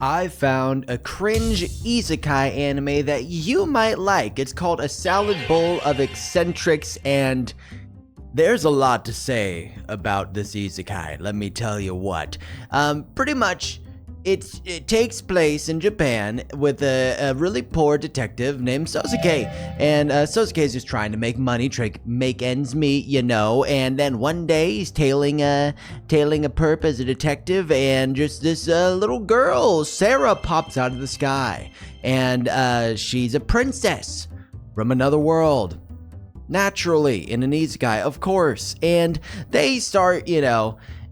I found a cringe Isekai anime that you might like. It's called A Salad Bowl of Eccentrics, and there's a lot to say about this Isekai, let me tell you what. Pretty much, it takes place in Japan with a really poor detective named Sosuke. And Sosuke is just trying to make money, make ends meet, you know. And then one day he's tailing a perp as a detective, and just this little girl, Sarah, pops out of the sky. And she's a princess from another world. Naturally, in an isekai, of course. And they start,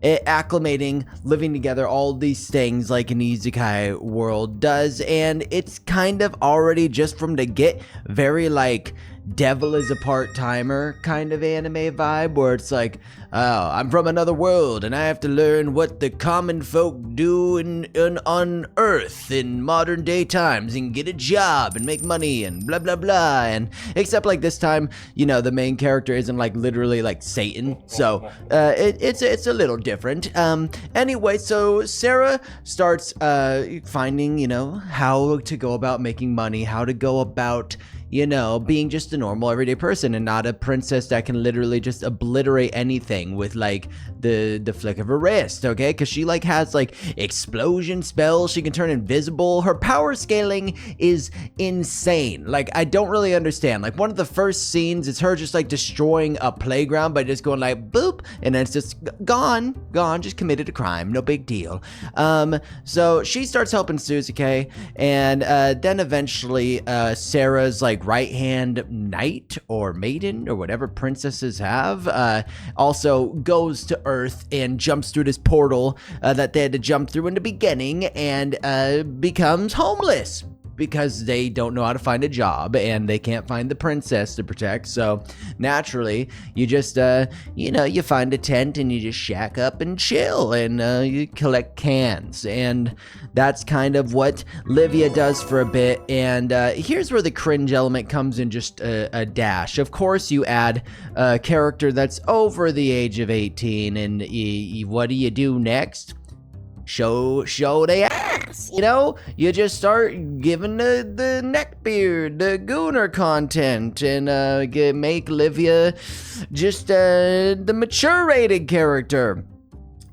acclimating, living together, all these things like an isekai world does. And it's kind of already, just from the get, very like devil is a part-timer kind of anime vibe, where it's like, oh, I'm from another world and I have to learn what the common folk do on Earth in modern day times and get a job and make money and blah blah blah. And except like this time, the main character isn't like literally like Satan, so it's a little different. Anyway, so Sarah starts finding how to go about making money, how to go about being just a normal everyday person and not a princess that can literally just obliterate anything with like the flick of her wrist, okay? Because she like has like explosion spells, she can turn invisible, her power scaling is insane. Like, I don't really understand. Like, one of the first scenes is her just like destroying a playground by just going like boop, and then it's just gone, just committed a crime, no big deal. So she starts helping Suzuki, and then eventually Sarah's like right hand knight or maiden or whatever princesses have also goes to Earth and jumps through this portal that they had to jump through in the beginning, and becomes homeless because they don't know how to find a job and they can't find the princess to protect. So naturally, you just you find a tent and you just shack up and chill, and you collect cans. And that's kind of what Livia does for a bit. And here's where the cringe element comes in just a dash. Of course, you add a character that's over the age of 18, and what do you do next? Show the ass, you just start giving the neckbeard, the gooner content, and make Livia just the mature rated character.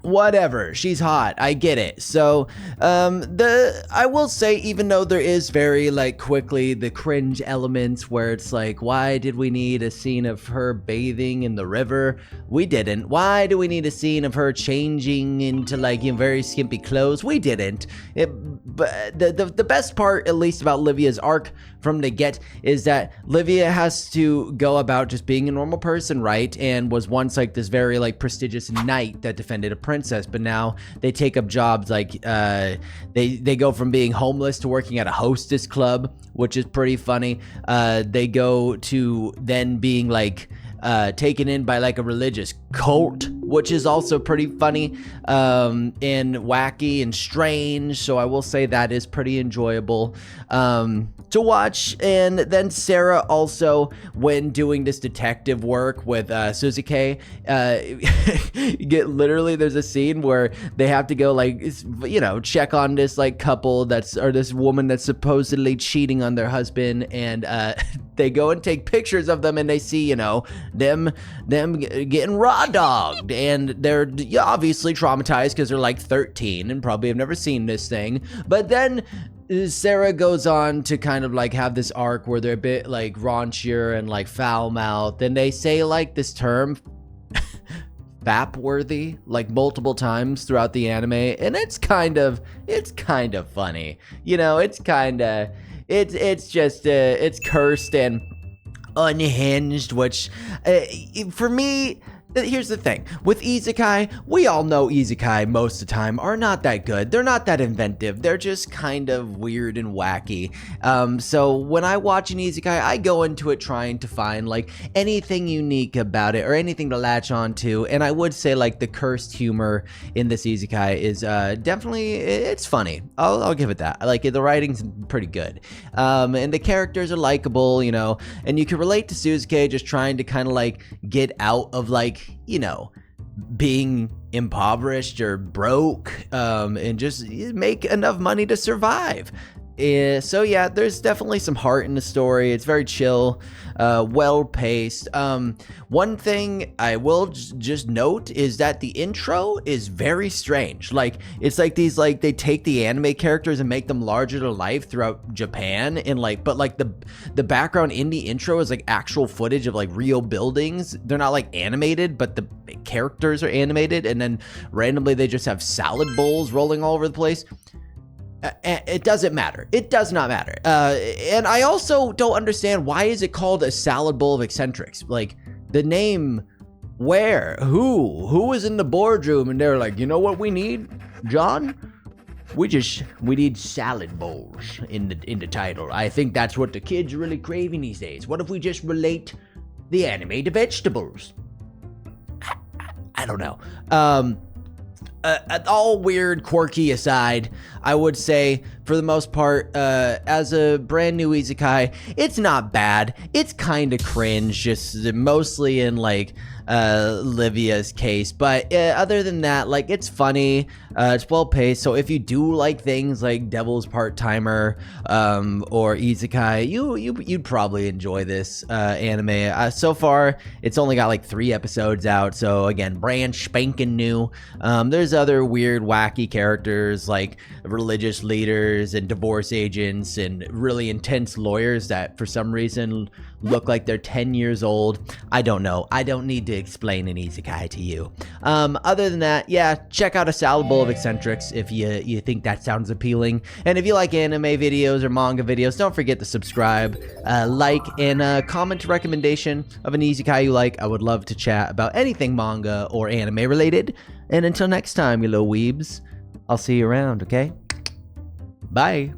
Whatever, she's hot, I get it. So I will say, even though there is very like quickly the cringe elements where it's like, why did we need a scene of her bathing in the river? We didn't. Why do we need a scene of her changing into like very skimpy clothes? We didn't. But the best part, at least about Livia's arc from the get, is that Livia has to go about just being a normal person, right? And was once like this very like prestigious knight that defended a princess, but now they take up jobs like they go from being homeless to working at a hostess club, which is pretty funny. They go to then being like taken in by like a religious cult, which is also pretty funny and wacky and strange. So I will say that is pretty enjoyable to watch. And then Sarah also, when doing this detective work with Suzuki, there's a scene where they have to go like check on this like couple this woman that's supposedly cheating on their husband, and they go and take pictures of them, and they see them getting raw dogged, and they're obviously traumatized because they're like 13 and probably have never seen this thing. But then Sarah goes on to kind of like have this arc where they're a bit like raunchier and like foul mouthed, and they say like this term fap worthy like multiple times throughout the anime, and it's kind of funny. It's cursed and unhinged, which for me, here's the thing. With isekai, we all know isekai most of the time are not that good. They're not that inventive. They're just kind of weird and wacky. So when I watch an isekai, I go into it trying to find like anything unique about it or anything to latch on to. And I would say like the cursed humor in this isekai is definitely, it's funny. I'll give it that. Like, the writing's pretty good. And the characters are likable, and you can relate to Suzuki just trying to kind of like get out of like, being impoverished or broke, and just make enough money to survive. So yeah, there's definitely some heart in the story. It's very chill, well paced. One thing I will just note is that the intro is very strange. Like, it's like these, like, they take the anime characters and make them larger to life throughout Japan, and like, but like the background in the intro is like actual footage of like real buildings. They're not like animated, but the characters are animated, and then randomly they just have salad bowls rolling all over the place. It doesn't matter. It does not matter. And I also don't understand, why is it called a salad bowl of eccentrics? Like, the name, where, who was in the boardroom and they're like, you know what we need, John? We need salad bowls in the title. I think that's what the kids are really craving these days. What if we just relate the anime to vegetables? I don't know. All weird, quirky aside, I would say, for the most part, as a brand new isekai, it's not bad. It's kind of cringe, just mostly in, like, Livia's case. But other than that, like, it's funny. It's well paced. So if you do like things like Devil's Part-Timer, or isekai, you'd probably enjoy this anime. So far, it's only got like 3 episodes out. So again, brand spanking new. There's other weird, wacky characters like religious leaders and divorce agents and really intense lawyers that for some reason look like they're 10 years old. I don't know. I don't need to explain an isekai to you. Other than that, yeah, check out A Salad Bowl of Eccentrics if you think that sounds appealing. And if you like anime videos or manga videos, don't forget to subscribe, like, and comment a recommendation of an isekai you like. I would love to chat about anything manga or anime related. And until next time, you little weebs, I'll see you around, okay? Bye.